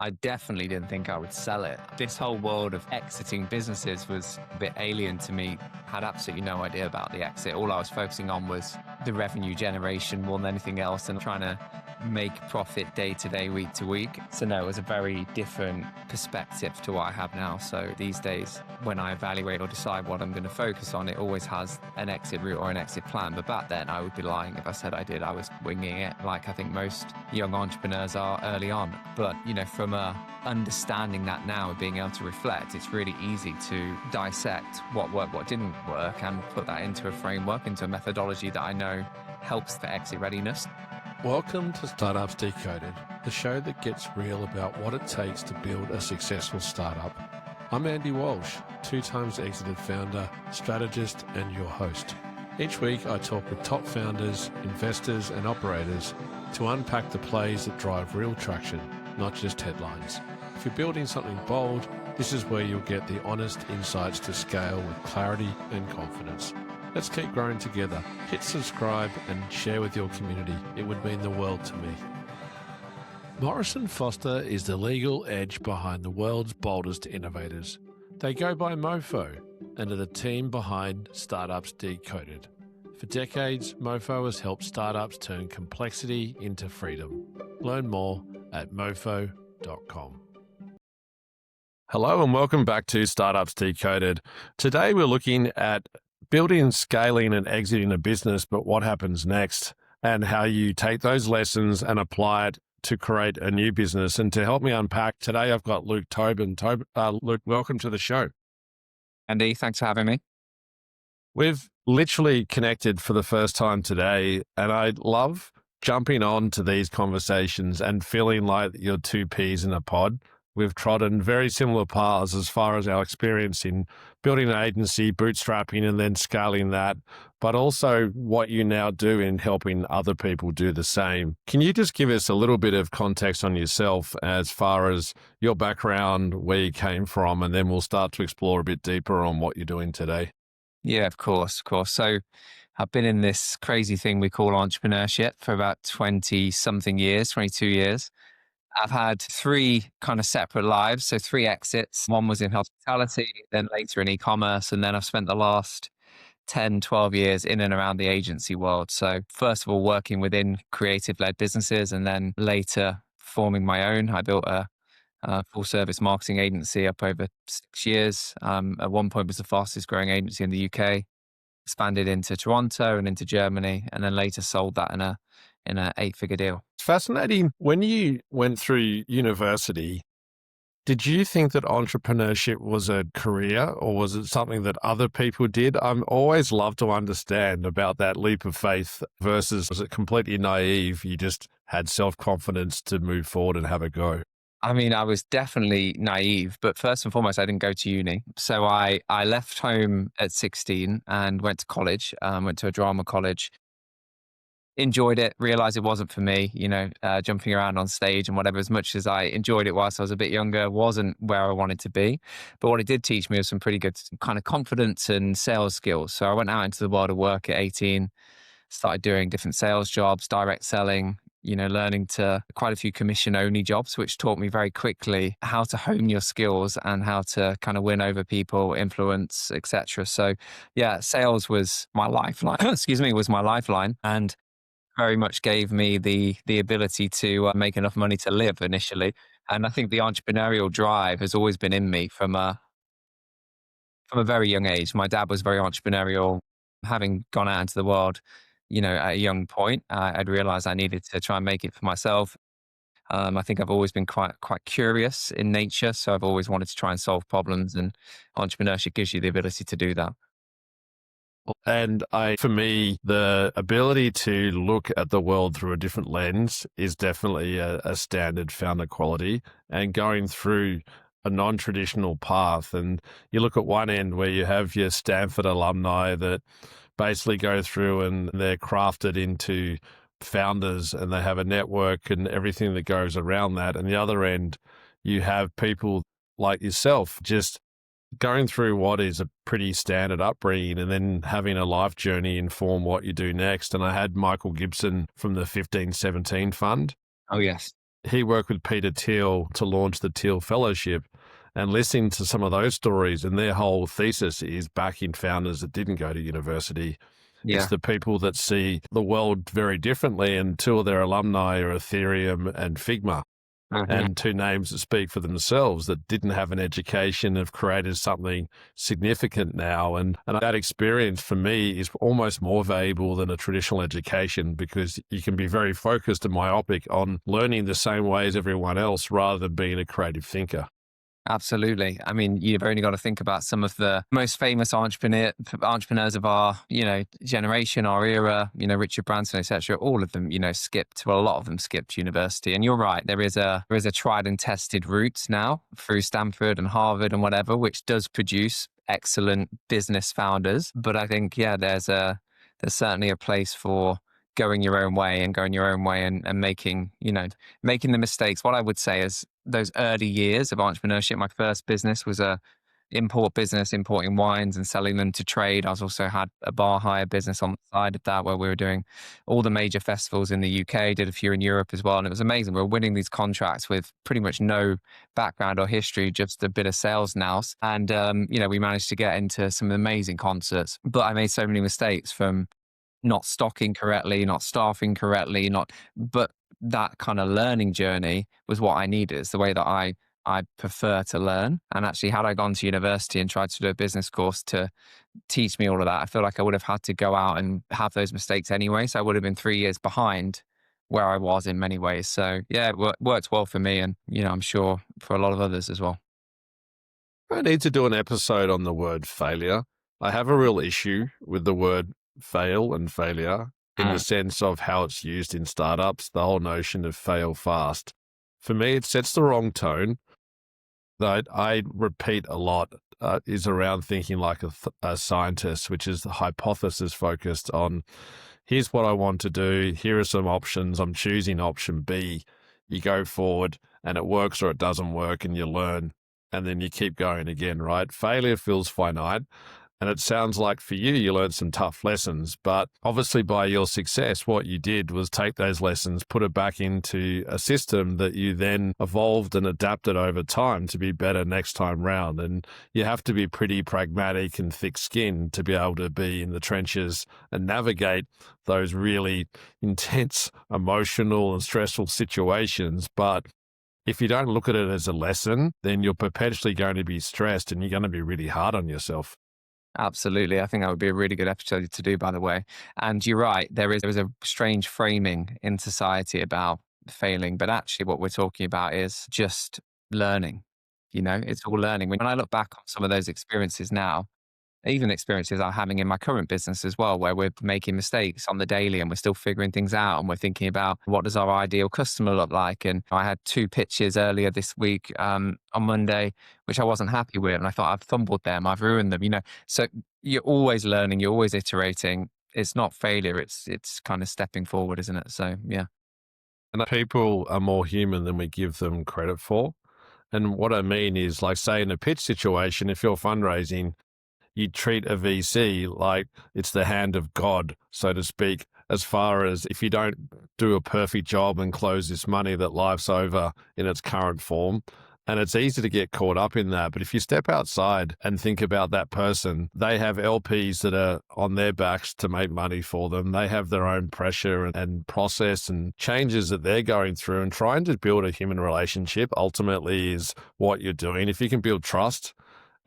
I definitely didn't think I would sell it. This whole world of exiting businesses was a bit alien to me. Had absolutely no idea about the exit. All I was focusing on was the revenue generation more than anything else and trying to make profit day to day, week to week. So no, it was a very different perspective to what I have now. So these days, when I evaluate or decide what I'm going to focus on, it always has an exit route or an exit plan. But back then, I would be lying if I said I did. I was winging it, like I think most young entrepreneurs are early on. But, from understanding that now and being able to reflect, it's really easy to dissect what worked, what didn't work, and put that into a framework, into a methodology that I know helps for exit readiness. Welcome to Startups Decoded, the show that gets real about what it takes to build a successful startup. I'm Andy Walsh, 2 times exited founder, strategist, and your host. Each week I talk with top founders, investors, and operators to unpack the plays that drive real traction, not just headlines. If you're building something bold, this is where you'll get the honest insights to scale with clarity and confidence. Let's keep growing together. Hit subscribe and share with your community. It would mean the world to me. Morrison Foerster is the legal edge behind the world's boldest innovators. They go by Mofo and are the team behind Startups Decoded. For decades, Mofo has helped startups turn complexity into freedom. Learn more at mofo.com. Hello and welcome back to Startups Decoded. Today we're looking at building, scaling, and exiting a business, but what happens next and how you take those lessons and apply it to create a new business. And to help me unpack, today I've got Luke Tobin. Luke, welcome to the show. Andy, thanks for having me. We've literally connected for the first time today, and I love jumping on to these conversations and feeling like you're two peas in a pod. We've trodden very similar paths as far as our experience in building an agency, bootstrapping, and then scaling that, but also what you now do in helping other people do the same. Can you just give us a little bit of context on yourself as far as your background, where you came from, and then we'll start to explore a bit deeper on what you're doing today? Yeah, of course. So I've been in this crazy thing we call entrepreneurship for about 20 something years, 22 years. I've had 3 kind of separate lives. So 3 exits. One was in hospitality, then later in e-commerce. And then I've spent the last 10, 12 years in and around the agency world. So first of all, working within creative led businesses, and then later forming my own. I built a full service marketing agency up over 6 years. At one point was the fastest growing agency in the UK, expanded into Toronto and into Germany, and then later sold that in a 8-figure deal. It's fascinating. When you went through university, did you think that entrepreneurship was a career, or was it something that other people did? I'm always love to understand about that leap of faith versus was it completely naive? You just had self-confidence to move forward and have a go. I mean, I was definitely naive, but first and foremost, I didn't go to uni. So I left home at 16 and went to college, went to a drama college. Enjoyed it, realized it wasn't for me, jumping around on stage and whatever. As much as I enjoyed it whilst I was a bit younger, wasn't where I wanted to be. But what it did teach me was some pretty good kind of confidence and sales skills. So I went out into the world of work at 18, started doing different sales jobs, direct selling, learning to quite a few commission only jobs, which taught me very quickly how to hone your skills and how to kind of win over people, influence, etc. So yeah, sales was my lifeline, was my lifeline. And very much gave me the ability to make enough money to live initially. And I think the entrepreneurial drive has always been in me from a very young age. My dad was very entrepreneurial. Having gone out into the world, at a young point, I'd realized I needed to try and make it for myself. I think I've always been quite curious in nature. So I've always wanted to try and solve problems, and entrepreneurship gives you the ability to do that. And for me, the ability to look at the world through a different lens is definitely a standard founder quality. And going through a non-traditional path, and you look at one end where you have your Stanford alumni that basically go through and they're crafted into founders and they have a network and everything that goes around that. And the other end, you have people like yourself just going through what is a pretty standard upbringing and then having a life journey inform what you do next. And I had Michael Gibson from the 1517 Fund. Oh, yes. he worked with Peter Thiel to launch the Thiel Fellowship, and listening to some of those stories, and their whole thesis is backing founders that didn't go to university. It's Yeah. the people that see the world very differently, and two of their alumni are Ethereum and Figma, Mhm. and two names that speak for themselves that didn't have an education, have created something significant now. And that experience for me is almost more valuable than a traditional education, because you can be very focused and myopic on learning the same way as everyone else rather than being a creative thinker. Absolutely. I mean, you've only got to think about some of the most famous entrepreneurs of our, generation, our era, Richard Branson, etc. All of them, skipped, well, a lot of them skipped university. And you're right, there is a tried and tested route now through Stanford and Harvard and whatever, which does produce excellent business founders. But I think, yeah, there's certainly a place for going your own way and going your own way and making, making the mistakes. What I would say is those early years of entrepreneurship, my first business was a import business, importing wines and selling them to trade. I was also had a bar hire business on the side of that, where we were doing all the major festivals in the UK, did a few in Europe as well. And it was amazing. We were winning these contracts with pretty much no background or history, just a bit of sales nous. And, we managed to get into some amazing concerts. But I made so many mistakes, from not stocking correctly, not staffing correctly, but that kind of learning journey was what I needed. It's the way that I prefer to learn. And actually, had I gone to university and tried to do a business course to teach me all of that, I feel like I would have had to go out and have those mistakes anyway. So I would have been 3 years behind where I was in many ways. So yeah, it worked well for me, and I'm sure for a lot of others as well. I need to do an episode on the word failure. I have a real issue with the word fail and failure, in the Mm. sense of how it's used in startups, the whole notion of fail fast. For me, it sets the wrong tone. That I repeat a lot is around thinking like a scientist, which is the hypothesis focused on, here's what I want to do, here are some options, I'm choosing option B. You go forward and it works or it doesn't work, and you learn, and then you keep going again, right? Failure feels finite. And it sounds like for you, you learned some tough lessons, but obviously by your success, what you did was take those lessons, put it back into a system that you then evolved and adapted over time to be better next time round. And you have to be pretty pragmatic and thick-skinned to be able to be in the trenches and navigate those really intense, emotional and stressful situations. But if you don't look at it as a lesson, then you're perpetually going to be stressed and you're going to be really hard on yourself. Absolutely. I think that would be a really good episode to do, by the way. And you're right, there is a strange framing in society about failing, but actually what we're talking about is just learning. It's all learning. When I look back on some of those experiences now, even experiences I'm having in my current business as well, where we're making mistakes on the daily and we're still figuring things out, and we're thinking about what does our ideal customer look like. And I had two pitches earlier this week, on Monday, which I wasn't happy with. And I thought, I've fumbled them, I've ruined them. So you're always learning, you're always iterating. It's not failure. It's kind of stepping forward, isn't it? So yeah. And people are more human than we give them credit for. And what I mean is, like, say, in a pitch situation, if you're fundraising, you treat a VC like it's the hand of God, so to speak, as far as if you don't do a perfect job and close this money, that life's over in its current form. And it's easy to get caught up in that. But if you step outside and think about that person, they have LPs that are on their backs to make money for them. They have their own pressure and process and changes that they're going through. And trying to build a human relationship ultimately is what you're doing. If you can build trust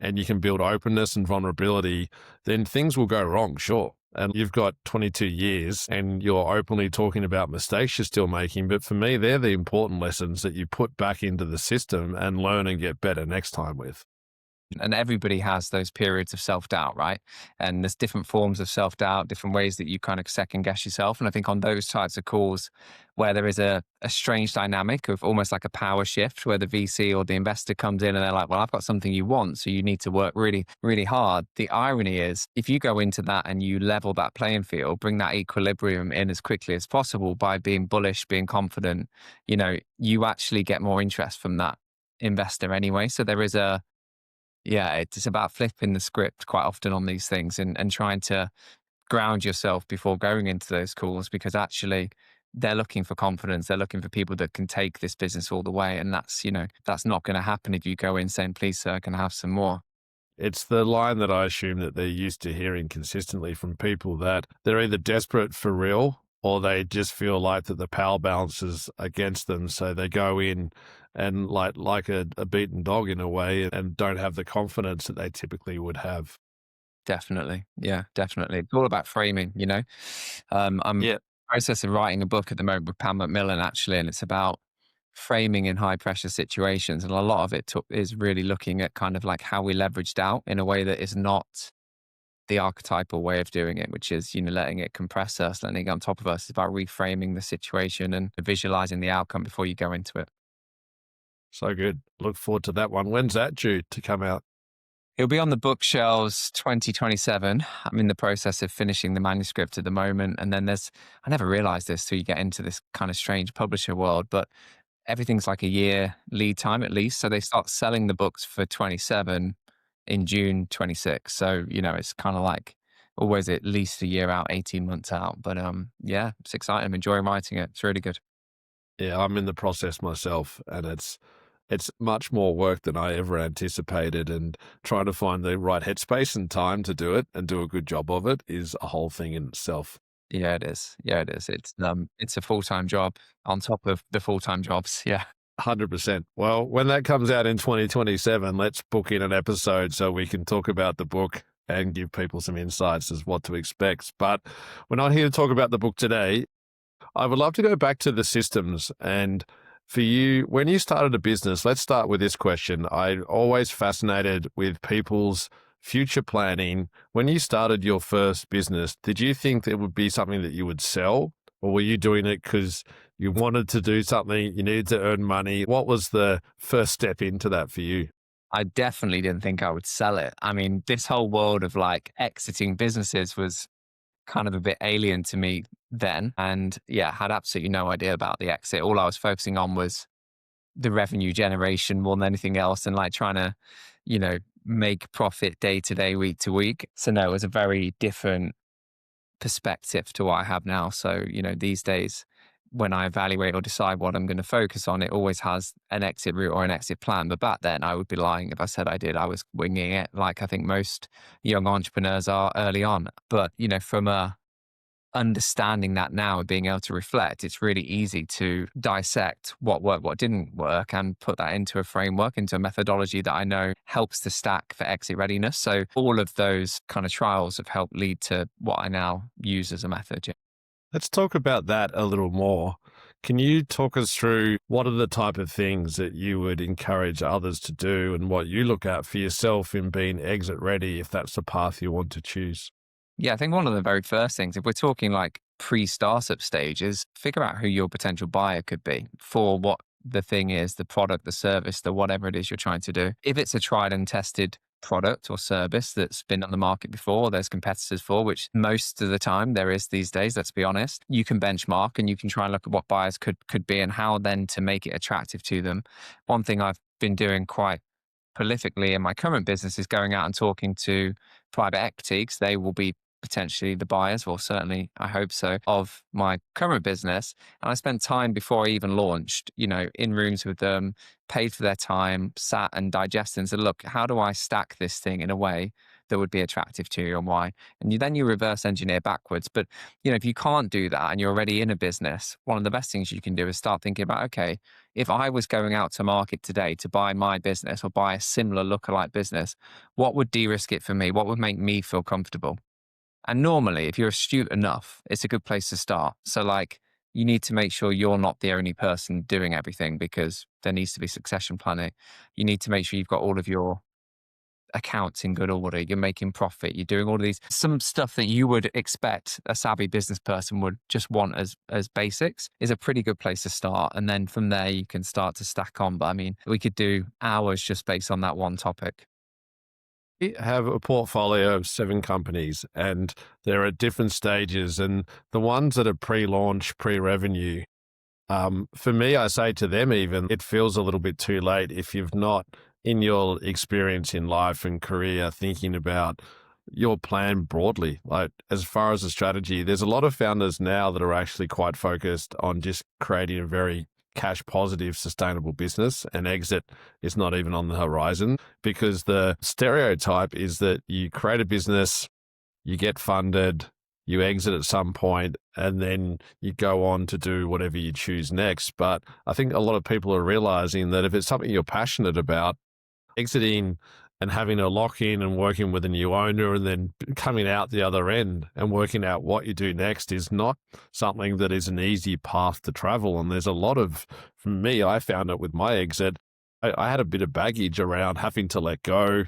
and you can build openness and vulnerability, then things will go wrong, sure. And you've got 22 years and you're openly talking about mistakes you're still making. But for me, they're the important lessons that you put back into the system and learn and get better next time with. And everybody has those periods of self-doubt, right? And there's different forms of self-doubt, different ways that you kind of second guess yourself. And I think on those types of calls where there is a strange dynamic of almost like a power shift, where the VC or the investor comes in and they're like, well, I've got something you want, so you need to work really, really hard. The irony is, if you go into that and you level that playing field, bring that equilibrium in as quickly as possible by being bullish, being confident, you actually get more interest from that investor anyway. So there is yeah, it's about flipping the script quite often on these things, and trying to ground yourself before going into those calls, because actually they're looking for confidence. They're looking for people that can take this business all the way. And that's not going to happen if you go in saying, please, sir, can I have some more? It's the line that I assume that they're used to hearing consistently from people, that they're either desperate for real or they just feel like that the power balance is against them. So they go in and like a beaten dog in a way, and don't have the confidence that they typically would have. Definitely. Yeah, definitely. It's all about framing. I'm in Yeah. the process of writing a book at the moment with Pam Macmillan, actually, and it's about framing in high pressure situations. And a lot of it is really looking at kind of like how we leverage doubt in a way that is not the archetypal way of doing it, which is, letting it compress us, letting it get on top of us. It's about reframing the situation and visualizing the outcome before you go into it. So good. Look forward to that one. When's that due to come out? It'll be on the bookshelves 2027. I'm in the process of finishing the manuscript at the moment. And then I never realized this till you get into this kind of strange publisher world, but everything's like a year lead time at least. So they start selling the books for 27 in June 26. So, it's kind of like always at least a year out, 18 months out. But yeah, it's exciting. I'm enjoying writing it. It's really good. Yeah, I'm in the process myself, and it's much more work than I ever anticipated, and trying to find the right headspace and time to do it and do a good job of it is a whole thing in itself. Yeah, it is. Yeah, it is. It's a full-time job on top of the full-time jobs. Yeah. 100%. Well, when that comes out in 2027, let's book in an episode so we can talk about the book and give people some insights as what to expect. But we're not here to talk about the book today. I would love to go back to the systems. And for you, when you started a business, let's start with this question. I'm always fascinated with people's future planning. When you started your first business, did you think it would be something that you would sell? Or were you doing it because you wanted to do something, you needed to earn money? What was the first step into that for you? I definitely didn't think I would sell it. I mean, this whole world of like exiting businesses was kind of a bit alien to me then. And yeah, had absolutely no idea about the exit. All I was focusing on was the revenue generation more than anything else, and like trying to, make profit day to day, week to week. So no, it was a very different perspective to what I have now. So, these days, when I evaluate or decide what I'm going to focus on, it always has an exit route or an exit plan. But back then, I would be lying if I said I did. I was winging it, like I think most young entrepreneurs are early on. But, from a understanding that now and being able to reflect, it's really easy to dissect what worked, what didn't work, and put that into a framework, into a methodology that I know helps to stack for exit readiness. So all of those kind of trials have helped lead to what I now use as a method. Yeah. Let's talk about that a little more. Can you talk us through what are the type of things that you would encourage others to do, and what you look at for yourself in being exit ready, if that's the path you want to choose? Yeah, I think one of the very first things, if we're talking like pre-startup stages, figure out who your potential buyer could be for what the thing is, the product, the service, the whatever it is you're trying to do. If it's a tried and tested product or service that's been on the market before, there's competitors for, which most of the time there is these days, let's be honest, you can benchmark and you can try and look at what buyers could be and how then to make it attractive to them. One thing I've been doing quite prolifically in my current business is going out and talking to private equity, because they will be potentially the buyers, or certainly I hope so, of my current business. And I spent time before I even launched, in rooms with them, paid for their time, sat and digested and said, look, how do I stack this thing in a way that would be attractive to you, and why? And then you reverse engineer backwards. But, if you can't do that and you're already in a business, one of the best things you can do is start thinking about, okay, if I was going out to market today to buy my business or buy a similar lookalike business, what would de-risk it for me? What would make me feel comfortable? And normally, if you're astute enough, it's a good place to start. So, like, you need to make sure you're not the only person doing everything, because there needs to be succession planning. You need to make sure you've got all of your accounts in good order. You're making profit. You're doing all of these, some stuff that you would expect a savvy business person would just want as basics, is a pretty good place to start. And then from there, you can start to stack on. But I mean, we could do hours just based on that one topic. We have a portfolio of 7 companies, and they're at different stages. And the ones that are pre-launch, pre-revenue, for me, I say to them, even, it feels a little bit too late if you've not, in your experience in life and career, thinking about your plan broadly. Like, as far as the strategy, there's a lot of founders now that are actually quite focused on just creating a very cash positive, sustainable business, and exit is not even on the horizon because the stereotype is that you create a business, you get funded, you exit at some point, and then you go on to do whatever you choose next. But I think a lot of people are realizing that if it's something you're passionate about, exiting and having a lock in and working with a new owner and then coming out the other end and working out what you do next is not something that is an easy path to travel. And there's a lot of, for me, I found it with my exit, I had a bit of baggage around having to let go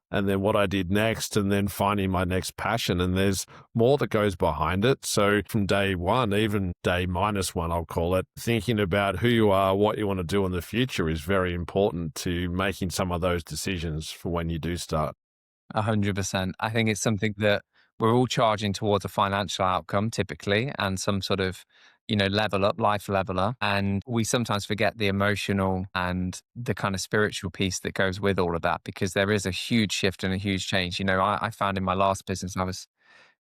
and then what I did next, and then finding my next passion. And there's more that goes behind it. So from day one, even day minus one, I'll call it, thinking about who you are, what you want to do in the future is very important to making some of those decisions for when you do start. 100%. I think it's something that we're all charging towards a financial outcome typically and some sort of, level up, life leveler. And we sometimes forget the emotional and the kind of spiritual piece that goes with all of that because there is a huge shift and a huge change. I found in my last business, I was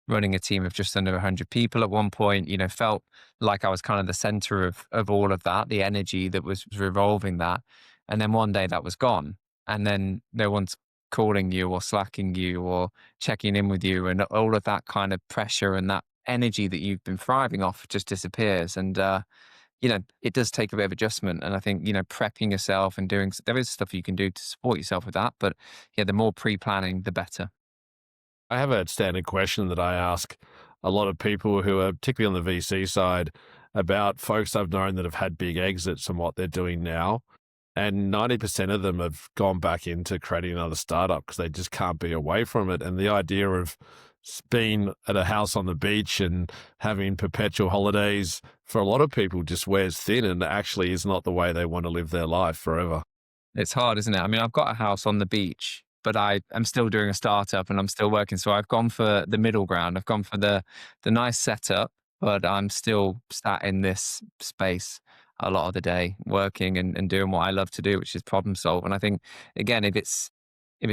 running a team of just under 100 people at one point, felt like I was kind of the center of all of that, the energy that was revolving that. And then one day that was gone. And then no one's calling you or slacking you or checking in with you. And all of that kind of pressure and that energy that you've been thriving off just disappears. And, it does take a bit of adjustment. And I think, prepping yourself and there is stuff you can do to support yourself with that. But yeah, the more pre planning, the better. I have a standard question that I ask a lot of people who are particularly on the VC side about folks I've known that have had big exits and what they're doing now. And 90% of them have gone back into creating another startup because they just can't be away from it. And the idea of being at a house on the beach and having perpetual holidays for a lot of people just wears thin and actually is not the way they want to live their life forever. It's hard, isn't it? I mean, I've got a house on the beach, but I am still doing a startup and I'm still working. So I've gone for the middle ground. I've gone for the nice setup, but I'm still sat in this space a lot of the day, working and doing what I love to do, which is problem solve. And I think again, if it's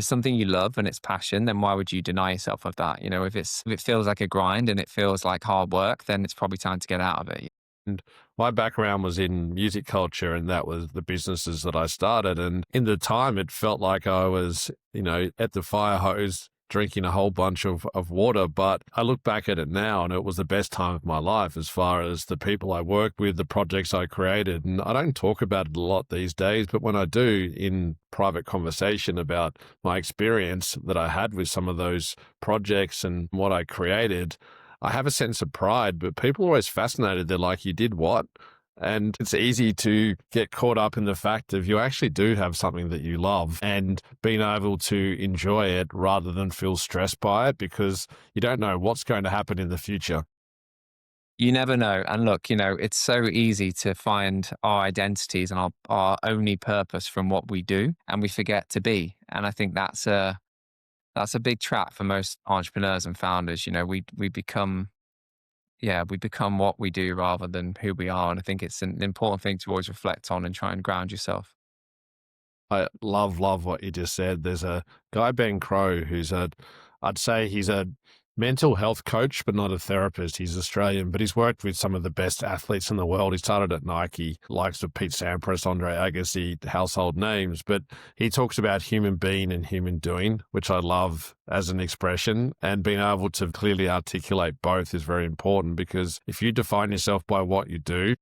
something you love and it's passion, then why would you deny yourself of that? If it feels like a grind and it feels like hard work, then it's probably time to get out of it. And my background was in music culture, and that was the businesses that I started. And in the time, it felt like I was, at the fire hose drinking a whole bunch of water. But I look back at it now, and it was the best time of my life as far as the people I worked with, the projects I created. And I don't talk about it a lot these days, but when I do in private conversation about my experience that I had with some of those projects and what I created, I have a sense of pride, but people are always fascinated. They're like, you did what? And it's easy to get caught up in the fact of you actually do have something that you love and being able to enjoy it rather than feel stressed by it because you don't know what's going to happen in the future. You never know. And look, it's so easy to find our identities and our only purpose from what we do, and we forget to be. And I think that's a big trap for most entrepreneurs and founders. We become, yeah, we become what we do rather than who we are. And I think it's an important thing to always reflect on and try and ground yourself. I love what you just said. There's a guy, Ben Crow, I'd say he's a mental health coach, but not a therapist. He's Australian, but he's worked with some of the best athletes in the world. He started at Nike, likes of Pete Sampras, Andre Agassi, household names, but he talks about human being and human doing, which I love as an expression. And being able to clearly articulate both is very important because if you define yourself by what you do,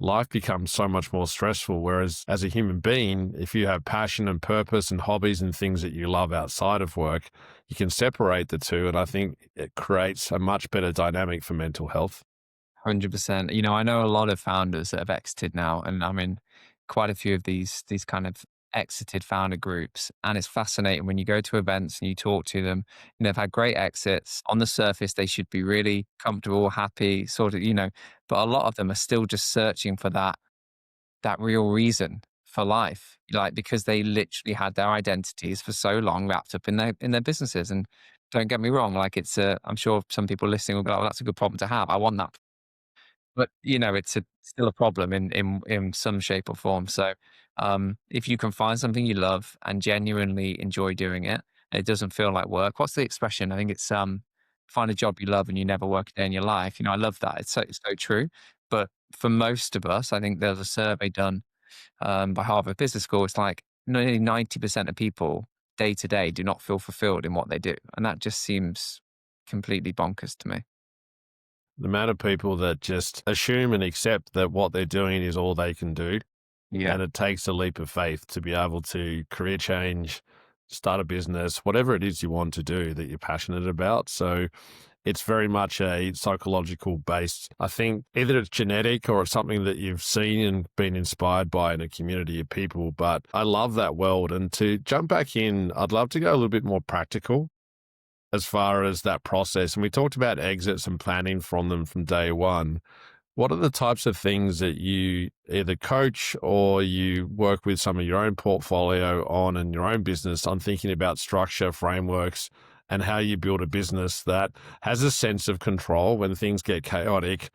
life becomes so much more stressful. Whereas as a human being, if you have passion and purpose and hobbies and things that you love outside of work, you can separate the two. And I think it creates a much better dynamic for mental health. 100%. I know a lot of founders that have exited now, and I'm in quite a few of these kind of exited founder groups. And it's fascinating when you go to events and you talk to them, they've had great exits. On the surface, they should be really comfortable, happy, sort of, but a lot of them are still just searching for that real reason for life. Like because they literally had their identities for so long wrapped up in their businesses. And don't get me wrong, like I'm sure some people listening will go, oh, that's a good problem to have. I want that, but, it's still a problem in some shape or form. So, if you can find something you love and genuinely enjoy doing it, and it doesn't feel like work. What's the expression? I think it's find a job you love and you never work a day in your life. I love that. It's so true. But for most of us, I think there's a survey done by Harvard Business School. It's like nearly 90% of people day to day do not feel fulfilled in what they do. And that just seems completely bonkers to me. The amount of people that just assume and accept that what they're doing is all they can do. Yeah. And it takes a leap of faith to be able to career change, start a business, whatever it is you want to do that you're passionate about. So it's very much a psychological based. I think either it's genetic or it's something that you've seen and been inspired by in a community of people. But I love that world. And to jump back in, I'd love to go a little bit more practical as far as that process. And we talked about exits and planning from them from day one. What are the types of things that you either coach or you work with some of your own portfolio on and your own business on thinking about structure, frameworks, and how you build a business that has a sense of control when things get chaotic?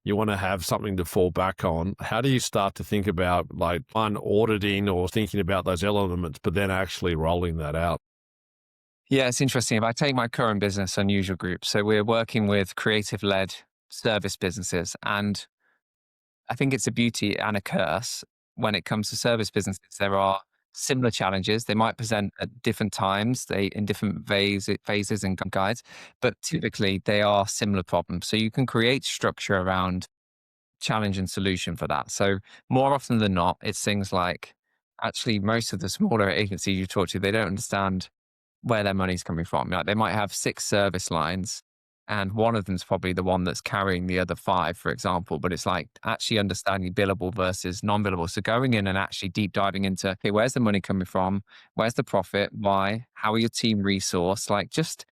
You want to have something to fall back on. How do you start to think about like auditing or thinking about those elements, but then actually rolling that out? Yeah, it's interesting. If I take my current business, Unusual Group, so we're working with creative led service businesses. And I think it's a beauty and a curse when it comes to service businesses. There are similar challenges. They might present at different times, they in different phases and guides, but typically they are similar problems. So you can create structure around challenge and solution for that. So more often than not, it's things like actually most of the smaller agencies you talk to, they don't understand where their money's coming from. Like they might have 6 service lines and one of them's probably the one that's carrying the other 5, for example. But it's like actually understanding billable versus non-billable. So going in and actually deep diving into, okay, where's the money coming from? Where's the profit? Why? How are your team resourced? Like just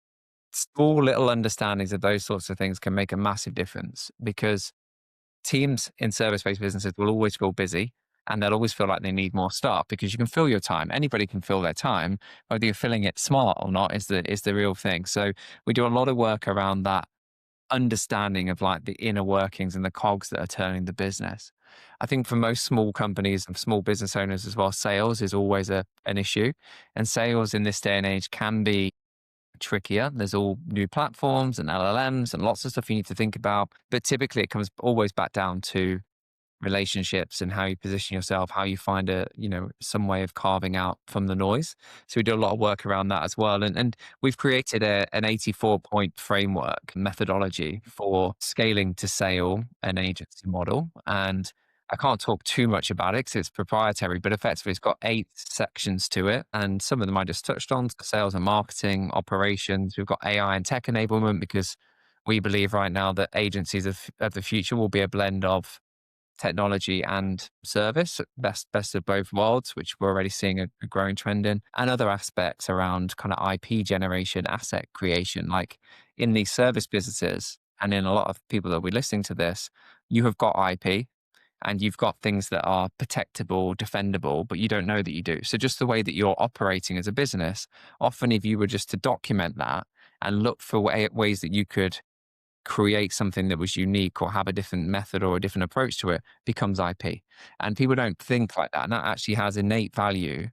small little understandings of those sorts of things can make a massive difference because teams in service-based businesses will always feel busy and they'll always feel like they need more staff because you can fill your time. Anybody can fill their time. Whether you're filling it smart or not is the real thing. So we do a lot of work around that understanding of like the inner workings and the cogs that are turning the business. I think for most small companies and small business owners as well, sales is always an issue. And sales in this day and age can be trickier. There's all new platforms and LLMs and lots of stuff you need to think about. But typically it comes always back down to relationships and how you position yourself, how you find some way of carving out from the noise. So we do a lot of work around that as well. And we've created an 84-point framework methodology for scaling to sale an agency model. And I can't talk too much about it because it's proprietary, but effectively it's got 8 sections to it. And some of them I just touched on, so sales and marketing, operations. We've got AI and tech enablement because we believe right now that agencies of the future will be a blend of technology and service, best of both worlds, which we're already seeing a growing trend in, and other aspects around kind of IP generation, asset creation. Like in these service businesses, and in a lot of people that will be listening to this, you have got IP and you've got things that are protectable, defendable, but you don't know that you do. So just the way that you're operating as a business, often if you were just to document that and look for ways that you could create something that was unique or have a different method or a different approach to it becomes IP. And people don't think like that. And that actually has innate value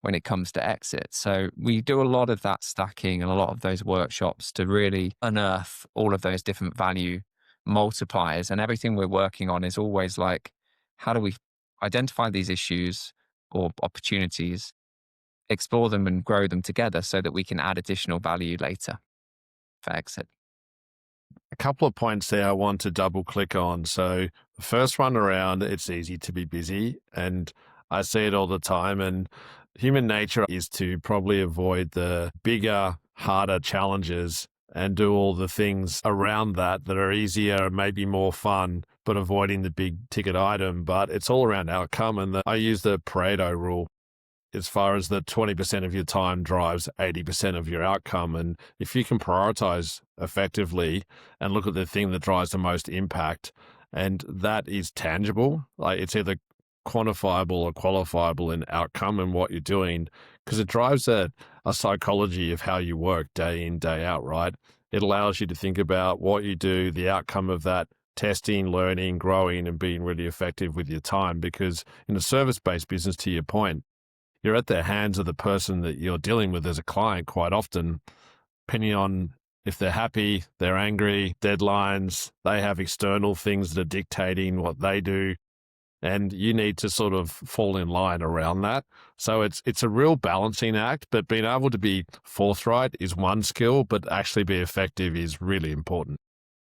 when it comes to exit. So we do a lot of that stacking and a lot of those workshops to really unearth all of those different value multipliers. And everything we're working on is always like, how do we identify these issues or opportunities, explore them and grow them together so that we can add additional value later for exit? A couple of points there I want to double click on. So the first one around it's easy to be busy, and I see it all the time. And human nature is to probably avoid the bigger, harder challenges and do all the things around that are easier and maybe more fun, but avoiding the big ticket item. But it's all around outcome. And I use the Pareto rule as far as the 20% of your time drives 80% of your outcome. And if you can prioritize effectively and look at the thing that drives the most impact, and that is tangible, like it's either quantifiable or qualifiable in outcome and what you're doing, because it drives a psychology of how you work day in, day out, right? It allows you to think about what you do, the outcome of that, testing, learning, growing, and being really effective with your time. Because in a service-based business, to your point, you're at the hands of the person that you're dealing with as a client quite often, depending on if they're happy, they're angry, deadlines, they have external things that are dictating what they do. And you need to sort of fall in line around that. So it's a real balancing act, but being able to be forthright is one skill, but actually be effective is really important.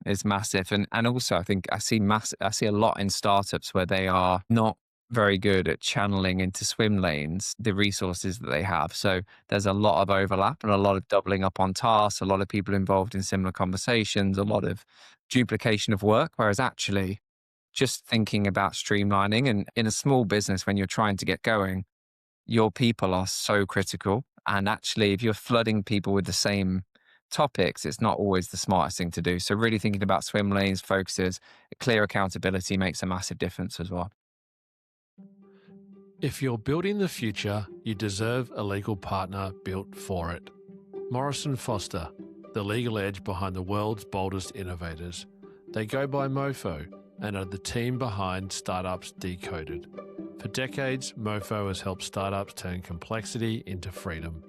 Is massive. And also I think I see a lot in startups where they are not very good at channeling into swim lanes the resources that they have. So there's a lot of overlap and a lot of doubling up on tasks, a lot of people involved in similar conversations, a lot of duplication of work. Whereas actually just thinking about streamlining, and in a small business when you're trying to get going, your people are so critical. And actually, if you're flooding people with the same topics, it's not always the smartest thing to do. So, really thinking about swim lanes, focuses, clear accountability makes a massive difference as well. If you're building the future, you deserve a legal partner built for it. Morrison Foerster, the legal edge behind the world's boldest innovators. They go by Mofo and are the team behind startups Decoded. For decades, Mofo has helped startups turn complexity into freedom.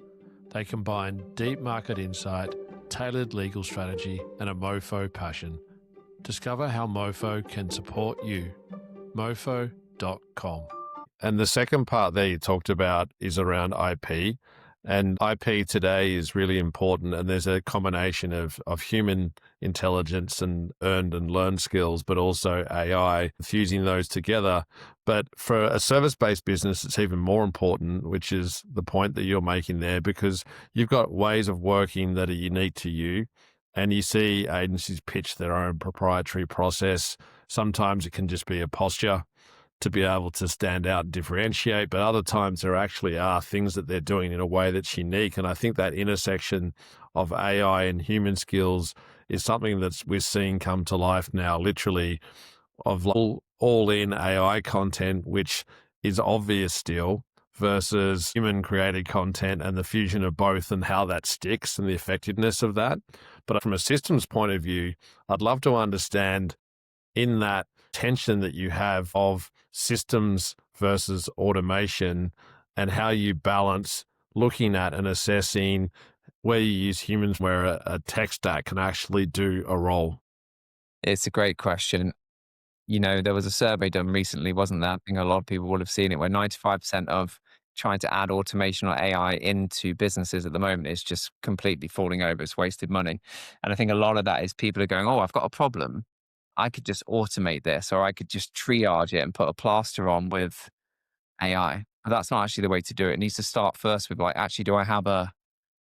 They combine deep market insight, tailored legal strategy, and a Mofo passion. Discover how Mofo can support you. Mofo.com. And the second part that you talked about is around IP. And IP today is really important. And there's a combination of human intelligence and earned and learned skills, but also AI, fusing those together. But for a service-based business, it's even more important, which is the point that you're making there, because you've got ways of working that are unique to you. And you see agencies pitch their own proprietary process. Sometimes it can just be a posture to be able to stand out and differentiate, but other times there actually are things that they're doing in a way that's unique. And I think that intersection of AI and human skills is something that we're seeing come to life now, literally, of all in AI content, which is obvious still, versus human created content and the fusion of both and how that sticks and the effectiveness of that. But from a systems point of view, I'd love to understand in that tension that you have of systems versus automation and how you balance looking at and assessing where you use humans, where a tech stack can actually do a role. It's a great question. You know, there was a survey done recently, wasn't there? I think a lot of people will have seen it, where 95% of trying to add automation or AI into businesses at the moment is just completely falling over. It's wasted money. And I think a lot of that is people are going, oh, I've got a problem. I could just automate this, or I could just triage it and put a plaster on with AI. But that's not actually the way to do it. It needs to start first with like, actually, do I have a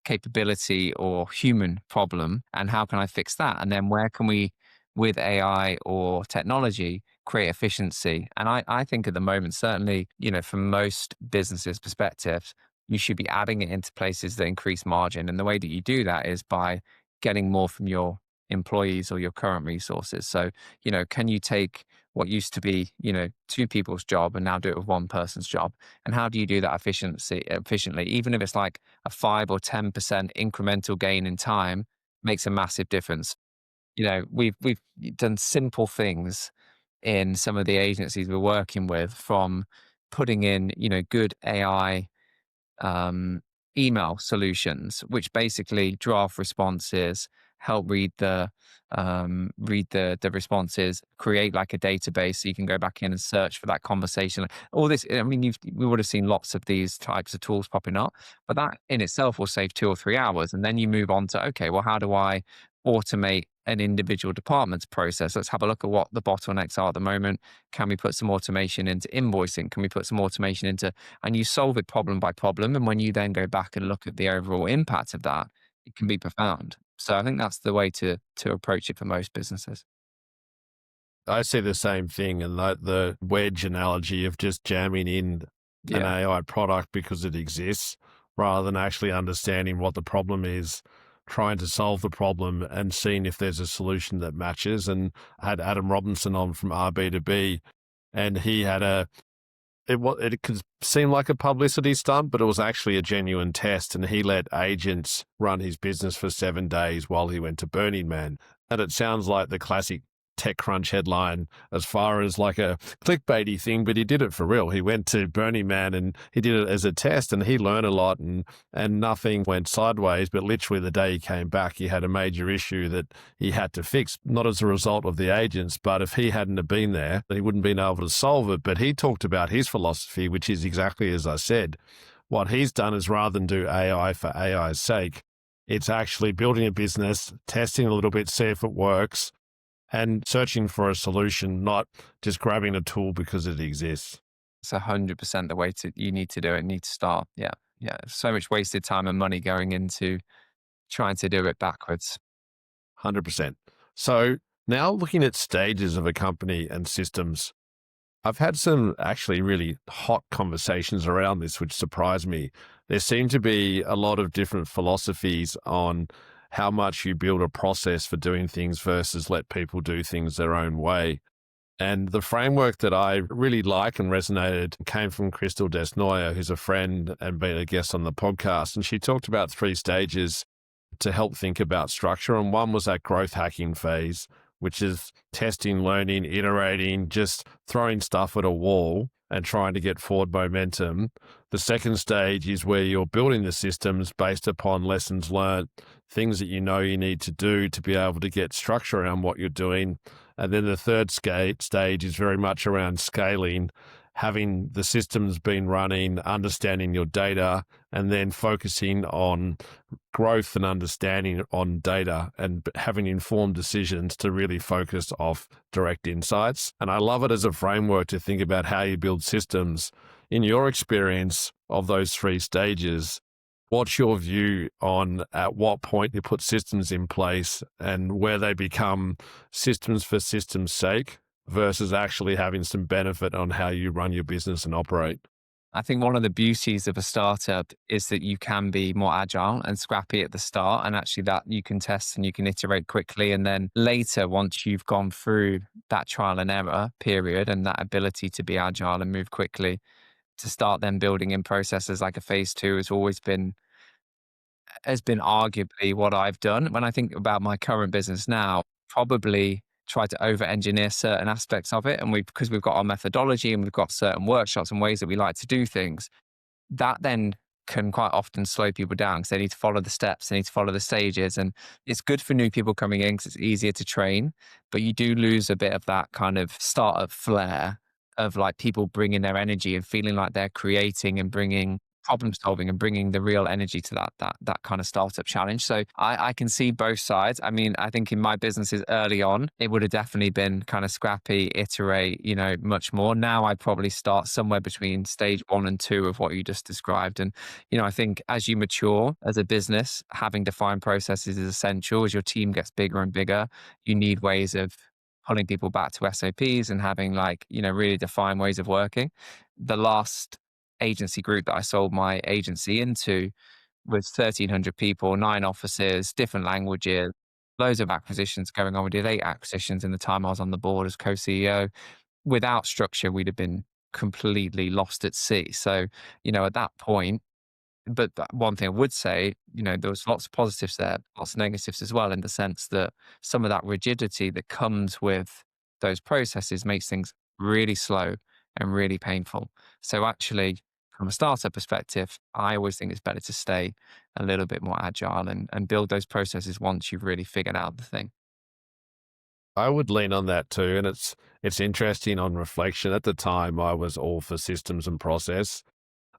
capability or human problem, and how can I fix that? And then where can we, with AI or technology, create efficiency? And I think at the moment, certainly, you know, from most businesses' perspectives, you should be adding it into places that increase margin. And the way that you do that is by getting more from your employees or your current resources. So, you know, can you take what used to be, you know, two people's job and now do it with one person's job? And how do you do that efficiently? Even if it's like a 5 or 10% incremental gain in time, makes a massive difference. You know, we've done simple things in some of the agencies we're working with, from putting in, you know, good AI um, email solutions, which basically draft responses, help read the responses, create like a database so you can go back in and search for that conversation. All this, I mean, we would have seen lots of these types of tools popping up, but that in itself will save 2 or 3 hours. And then you move on to, okay, well, how do I automate an individual department's process? Let's have a look at what the bottlenecks are at the moment. Can we put some automation into invoicing? Can we put some automation into, and you solve it problem by problem. And when you then go back and look at the overall impact of that, it can be profound. So I think that's the way to approach it for most businesses. I see the same thing, and the wedge analogy of just jamming in an Yeah. AI product because it exists, rather than actually understanding what the problem is, trying to solve the problem and seeing if there's a solution that matches. And I had Adam Robinson on from RB2B, and he had it could seem like a publicity stunt, but it was actually a genuine test. And he let agents run his business for 7 days while he went to Burning Man. And it sounds like the classic TechCrunch headline as far as like a clickbaity thing, but he did it for real. He went to Burning Man and he did it as a test, and he learned a lot, and nothing went sideways. But literally the day he came back, he had a major issue that he had to fix, not as a result of the agents, but if he hadn't have been there, he wouldn't have been able to solve it. But he talked about his philosophy, which is exactly as I said. What he's done is, rather than do AI for AI's sake, it's actually building a business, testing a little bit, see if it works, and searching for a solution, not just grabbing a tool because it exists. It's 100% the way you need to do it, need to start. Yeah. Yeah. So much wasted time and money going into trying to do it backwards. 100%. So now looking at stages of a company and systems, I've had some actually really hot conversations around this, which surprised me. There seem to be a lot of different philosophies on how much you build a process for doing things versus let people do things their own way. And the framework that I really like and resonated came from Crystal Desnoyer, who's a friend and been a guest on the podcast. And she talked about 3 stages to help think about structure. And one was that growth hacking phase, which is testing, learning, iterating, just throwing stuff at a wall and trying to get forward momentum. The second stage is where you're building the systems based upon lessons learned, things that you know you need to do to be able to get structure around what you're doing. And then the third stage is very much around scaling, having the systems been running, understanding your data, and then focusing on growth and understanding on data and having informed decisions to really focus off direct insights. And I love it as a framework to think about how you build systems. In your experience of those 3 stages, what's your view on at what point you put systems in place and where they become systems for systems' sake versus actually having some benefit on how you run your business and operate? I think one of the beauties of a startup is that you can be more agile and scrappy at the start, and actually that you can test and you can iterate quickly. And then later, once you've gone through that trial and error period and that ability to be agile and move quickly, to start then building in processes like a phase 2 has been arguably what I've done. When I think about my current business now, probably try to over engineer certain aspects of it. And because we've got our methodology and we've got certain workshops and ways that we like to do things, that then can quite often slow people down because they need to follow the steps, they need to follow the stages. And it's good for new people coming in because it's easier to train, but you do lose a bit of that kind of startup flair of like people bringing their energy and feeling like they're creating and bringing problem solving and bringing the real energy to that kind of startup challenge. So I can see both sides. I mean, I think in my businesses early on, it would have definitely been kind of scrappy, iterate, much more. Now I'd probably start somewhere between stage 1 and 2 of what you just described. And, I think as you mature as a business, having defined processes is essential. As your team gets bigger and bigger, you need ways of pulling people back to SOPs and having really defined ways of working. The last agency group that I sold my agency into was 1,300 people, 9 offices, different languages, loads of acquisitions going on. We did 8 acquisitions in the time I was on the board as co-CEO. Without structure, we'd have been completely lost at sea. So, at that point, but one thing I would say, there was lots of positives there, lots of negatives as well, in the sense that some of that rigidity that comes with those processes makes things really slow and really painful. So actually, from a startup perspective, I always think it's better to stay a little bit more agile and build those processes once you've really figured out the thing. I would lean on that too. And it's interesting on reflection. At the time, I was all for systems and process.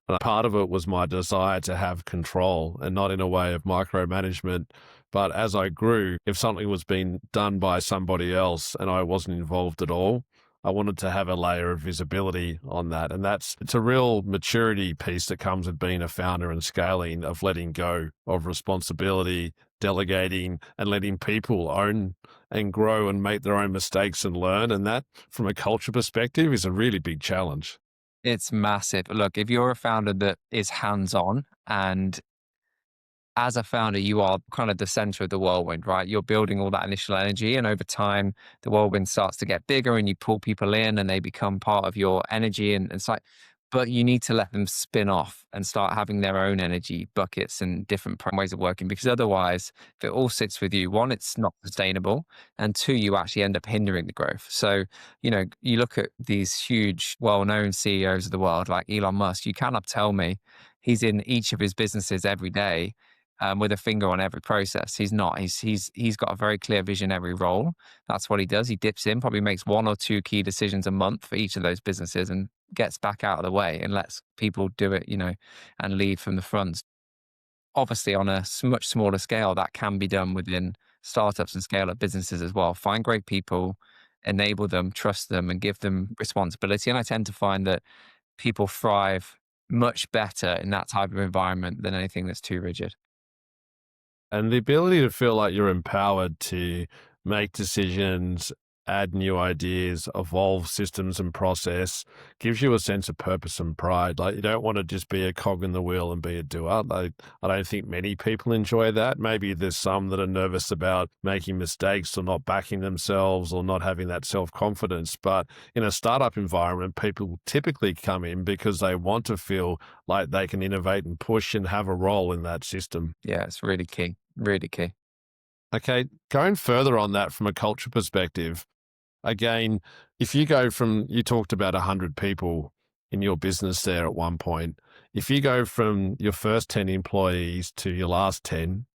And part of it was my desire to have control and not in a way of micromanagement. But as I grew, if something was being done by somebody else and I wasn't involved at all, I wanted to have a layer of visibility on that. And it's a real maturity piece that comes with being a founder and scaling, of letting go of responsibility, delegating, and letting people own and grow and make their own mistakes and learn. And that, from a culture perspective, is a really big challenge. It's massive. Look, if you're a founder that is hands-on, and as a founder, you are kind of the center of the whirlwind, right? You're building all that initial energy, and over time, the whirlwind starts to get bigger and you pull people in and they become part of your energy. And it's like, but you need to let them spin off and start having their own energy buckets and different ways of working, because otherwise, if it all sits with you, one, it's not sustainable, and two, you actually end up hindering the growth. So, you look at these huge, well-known CEOs of the world, like Elon Musk. You cannot tell me he's in each of his businesses every day, with a finger on every process. He's not. He's got a very clear vision every role. That's what he does. He dips in, probably makes one or two key decisions a month for each of those businesses, and gets back out of the way and lets people do it, and lead from the front. Obviously, on a much smaller scale, that can be done within startups and scale up businesses as well. Find great people, enable them, trust them, and give them responsibility. And I tend to find that people thrive much better in that type of environment than anything that's too rigid. And the ability to feel like you're empowered to make decisions, add new ideas, evolve systems and process gives you a sense of purpose and pride. Like, you don't want to just be a cog in the wheel and be a doer. Like, I don't think many people enjoy that. Maybe there's some that are nervous about making mistakes or not backing themselves or not having that self-confidence. But in a startup environment, people typically come in because they want to feel like they can innovate and push and have a role in that system. Yeah, it's really key. Really key. Okay, going further on that from a culture perspective, again, if you go from, you talked about 100 people in your business there at one point. If you go from your first 10 employees to your last 10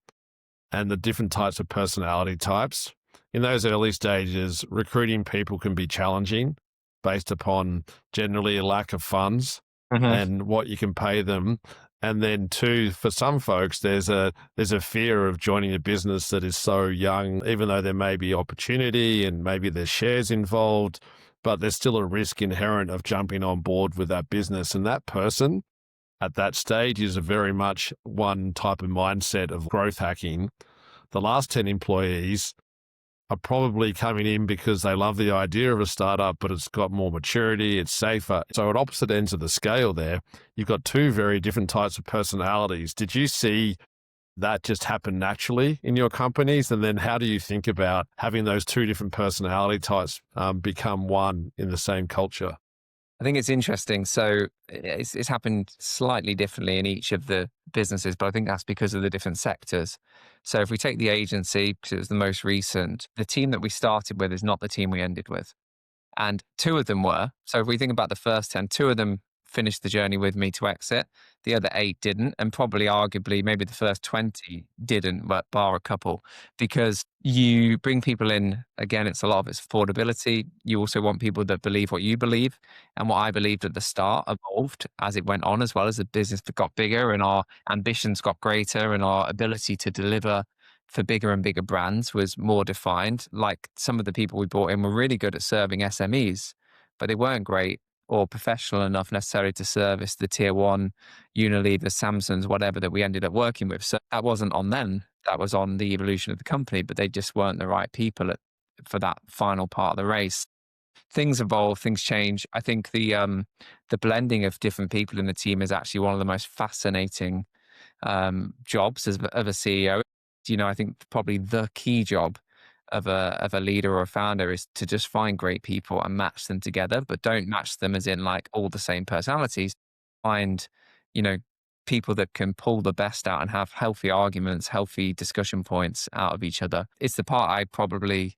and the different types of personality types, in those early stages, recruiting people can be challenging based upon generally a lack of funds and what you can pay them. And then two, for some folks, there's a fear of joining a business that is so young, even though there may be opportunity and maybe there's shares involved, but there's still a risk inherent of jumping on board with that business. And that person at that stage is a very much one type of mindset of growth hacking. The last 10 employees are probably coming in because they love the idea of a startup, but it's got more maturity, it's safer. So at opposite ends of the scale there, you've got two very different types of personalities. Did you see that just happen naturally in your companies? And then how do you think about having those two different personality types become one in the same culture? I think it's interesting. So it's happened slightly differently in each of the businesses, but I think that's because of the different sectors. So if we take the agency, because it was the most recent, the team that we started with is not the team we ended with. And two of them were. So if we think about the first 10, two of them finished the journey with me to exit. The other eight didn't. And probably arguably maybe the first 20 didn't, but bar a couple. Because you bring people in, again, it's a lot of it's affordability. You also want people that believe what you believe. And what I believed at the start evolved as it went on, as well as the business got bigger and our ambitions got greater and our ability to deliver for bigger and bigger brands was more defined. Like some of the people we brought in were really good at serving SMEs, but they weren't great or professional enough necessarily to service the tier one Unilever, Samsungs, whatever that we ended up working with. So that wasn't on them. That was on the evolution of the company, but they just weren't the right people for that final part of the race. Things evolve, things change. I think the blending of different people in the team is actually one of the most fascinating jobs of a CEO. I think probably the key job of a leader or a founder is to just find great people and match them together, but don't match them as in like all the same personalities. Find, people that can pull the best out and have healthy arguments, healthy discussion points out of each other. It's the part I probably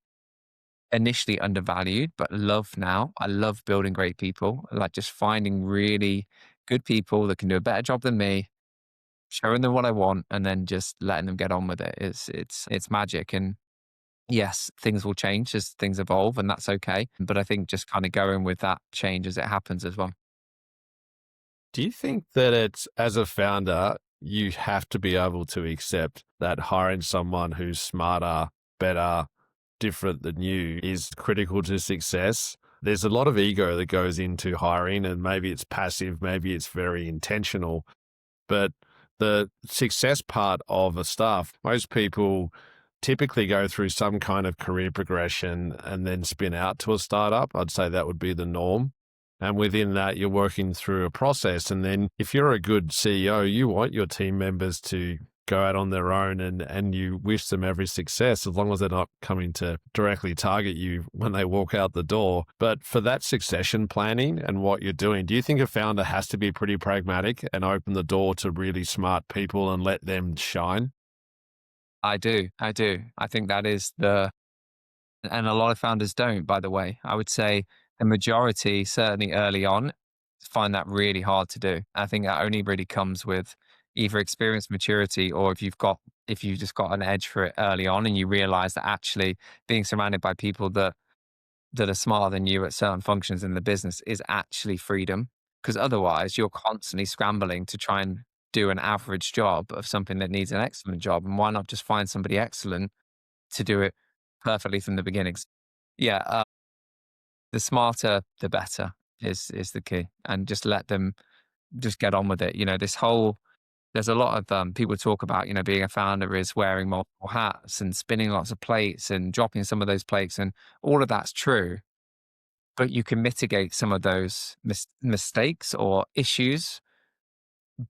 initially undervalued, but love now. I love building great people, like just finding really good people that can do a better job than me, showing them what I want, and then just letting them get on with it. It's magic. And yes, things will change as things evolve, and that's okay. But I think just kind of going with that change as it happens as well. Do you think that it's, as a founder, you have to be able to accept that hiring someone who's smarter, better, different than you is critical to success? There's a lot of ego that goes into hiring, and maybe it's passive, maybe it's very intentional. But the success part of a staff, most people typically go through some kind of career progression and then spin out to a startup. I'd say that would be the norm. And within that, you're working through a process. And then if you're a good CEO, you want your team members to go out on their own and you wish them every success as long as they're not coming to directly target you when they walk out the door. But for that succession planning and what you're doing, do you think a founder has to be pretty pragmatic and open the door to really smart people and let them shine? I do. I do. I think that is the, and a lot of founders don't, by the way. I would say the majority, certainly early on, find that really hard to do. I think that only really comes with either experience, maturity, or if you've just got an edge for it early on and you realize that actually being surrounded by people that are smarter than you at certain functions in the business is actually freedom. Because otherwise you're constantly scrambling to try and do an average job of something that needs an excellent job. And why not just find somebody excellent to do it perfectly from the beginnings? Yeah, the smarter, the better is the key, and just let them just get on with it. This whole there's a lot of people talk about being a founder is wearing multiple hats and spinning lots of plates and dropping some of those plates, and all of that's true. But you can mitigate some of those mistakes or issues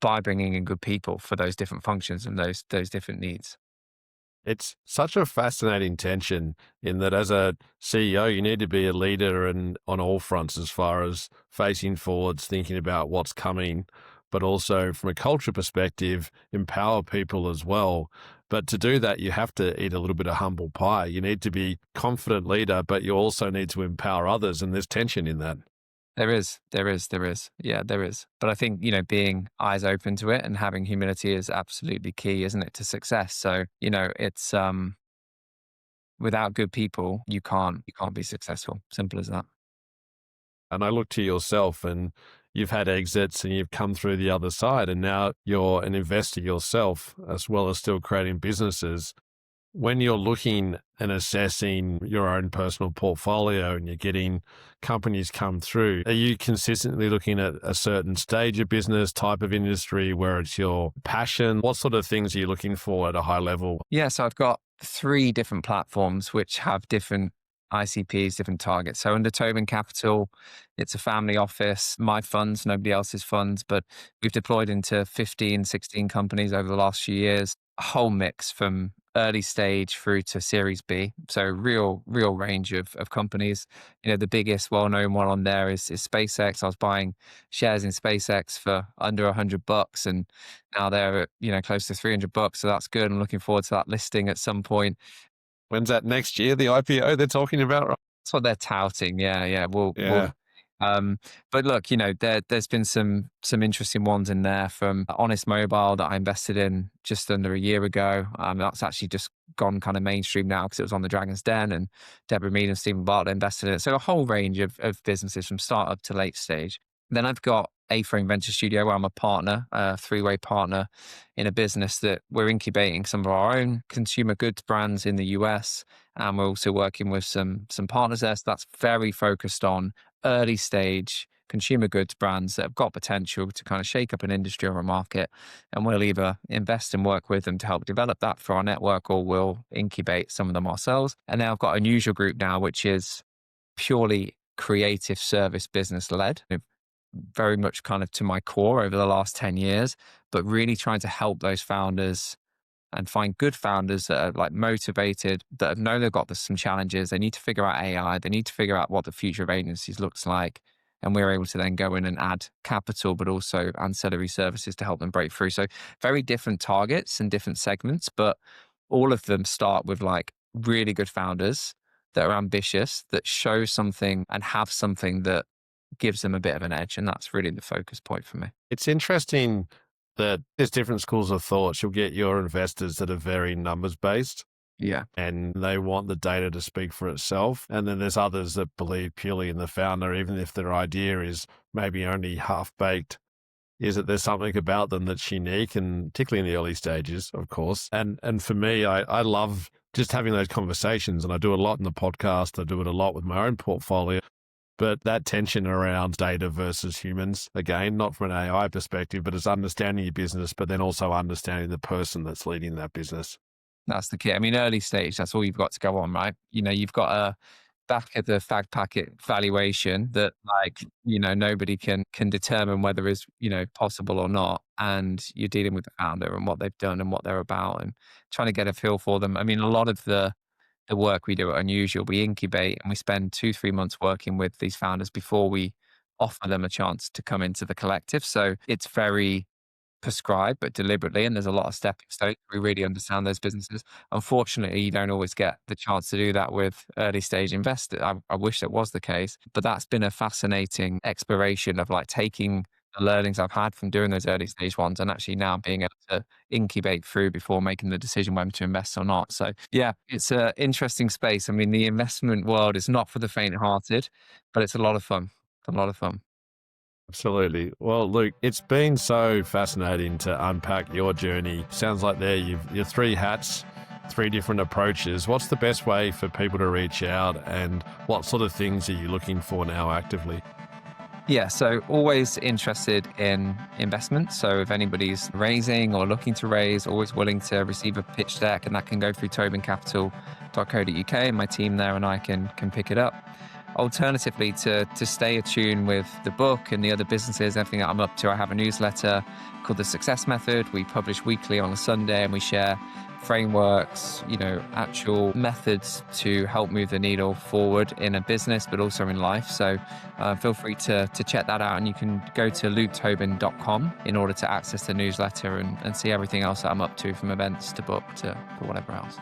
by bringing in good people for those different functions and those different needs. It's such a fascinating tension in that as a CEO, you need to be a leader and on all fronts as far as facing forwards, thinking about what's coming, but also from a culture perspective, empower people as well. But to do that, you have to eat a little bit of humble pie. You need to be confident leader, but you also need to empower others. And there's tension in that. There is. Yeah, there is. But I think, being eyes open to it and having humility is absolutely key, isn't it, to success? So, it's without good people, you can't be successful. Simple as that. And I look to yourself and you've had exits and you've come through the other side and now you're an investor yourself as well as still creating businesses. When you're looking and assessing your own personal portfolio and you're getting companies come through, are you consistently looking at a certain stage of business, type of industry where it's your passion? What sort of things are you looking for at a high level? Yeah, so I've got three different platforms which have different ICPs, different targets. So under Tobin Capital, it's a family office, my funds, nobody else's funds, but we've deployed into 15, 16 companies over the last few years, a whole mix from early stage through to Series B. So real range of companies. The biggest well-known one on there is SpaceX. I was buying shares in SpaceX for under $100, and now they're at, close to $300. So that's good. I'm looking forward to that listing at some point. When's that next year, the IPO they're talking about? Right? That's what they're touting. Yeah, yeah. Yeah. Um, but look, there's been some interesting ones in there from Honest Mobile that I invested in just under a year ago. That's actually just gone kind of mainstream now because it was on the Dragon's Den, and Deborah Mead and Stephen Bartlett invested in it. So a whole range of businesses from startup to late stage. Then I've got A-Frame Venture Studio, where I'm a partner, a three-way partner in a business that we're incubating some of our own consumer goods brands in the US. And we're also working with some partners there. So that's very focused on early stage consumer goods brands that have got potential to kind of shake up an industry or a market. And we'll either invest and work with them to help develop that for our network, or we'll incubate some of them ourselves. And now I've got a unusual group now, which is purely creative service business led, very much kind of to my core over the last 10 years, but really trying to help those founders and find good founders that are like motivated, that know they've got some challenges. They need to figure out AI. They need to figure out what the future of agencies looks like. And we're able to then go in and add capital, but also ancillary services to help them break through. So very different targets and different segments, but all of them start with like really good founders that are ambitious, that show something and have something that gives them a bit of an edge. And that's really the focus point for me. It's interesting that there's different schools of thought. You'll get your investors that are very numbers based. Yeah. And they want the data to speak for itself. And then there's others that believe purely in the founder, even if their idea is maybe only half baked, is that there's something about them that's unique, and particularly in the early stages, of course. And for me, I love just having those conversations, and I do a lot in the podcast. I do it a lot with my own portfolio. But that tension around data versus humans, again, not from an AI perspective, but it's understanding your business, but then also understanding the person that's leading that business. That's the key. I mean, early stage, that's all you've got to go on, right? You've got to back of the fag packet valuation that nobody can determine whether is possible or not, and you're dealing with the founder and what they've done and what they're about and trying to get a feel for them. I mean, a lot of the work we do at Unusual, we incubate and we spend 2-3 months working with these founders before we offer them a chance to come into the collective. So it's very prescribed, but deliberately, and there's a lot of stepping stones. We really understand those businesses. Unfortunately, you don't always get the chance to do that with early stage investors. I wish that was the case, but that's been a fascinating exploration of like taking the learnings I've had from doing those early stage ones and actually now being able to incubate through before making the decision whether to invest or not. So yeah, it's an interesting space. I mean, the investment world is not for the faint hearted, but it's a lot of fun. It's a lot of fun. Absolutely. Well, Luke, it's been so fascinating to unpack your journey. Sounds like your three hats, three different approaches. What's the best way for people to reach out, and what sort of things are you looking for now actively? Yeah, so always interested in investment. So if anybody's raising or looking to raise, always willing to receive a pitch deck, and that can go through tobincapital.co.uk, and my team there and I can pick it up. Alternatively, to stay attuned with the book and the other businesses, everything that I'm up to, I have a newsletter called The Success Method. We publish weekly on a Sunday, and we share frameworks, actual methods to help move the needle forward in a business, but also in life. So feel free to check that out. And you can go to luketobin.com in order to access the newsletter and see everything else that I'm up to, from events to book to whatever else.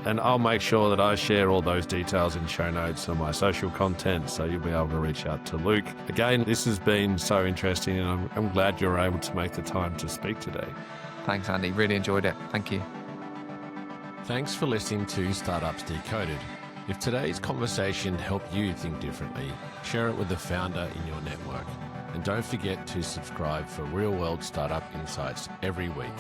And I'll make sure that I share all those details in show notes on my social content, so you'll be able to reach out to Luke. Again, this has been so interesting, and I'm glad you're able to make the time to speak today. Thanks, Andy. Really enjoyed it. Thank you. Thanks for listening to Startups Decoded. If today's conversation helped you think differently, share it with a founder in your network. And don't forget to subscribe for real-world startup insights every week.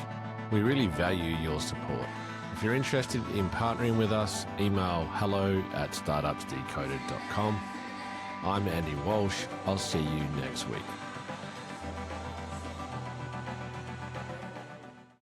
We really value your support. If you're interested in partnering with us, email hello@startupsdecoded.com. I'm Andy Walsh. I'll see you next week.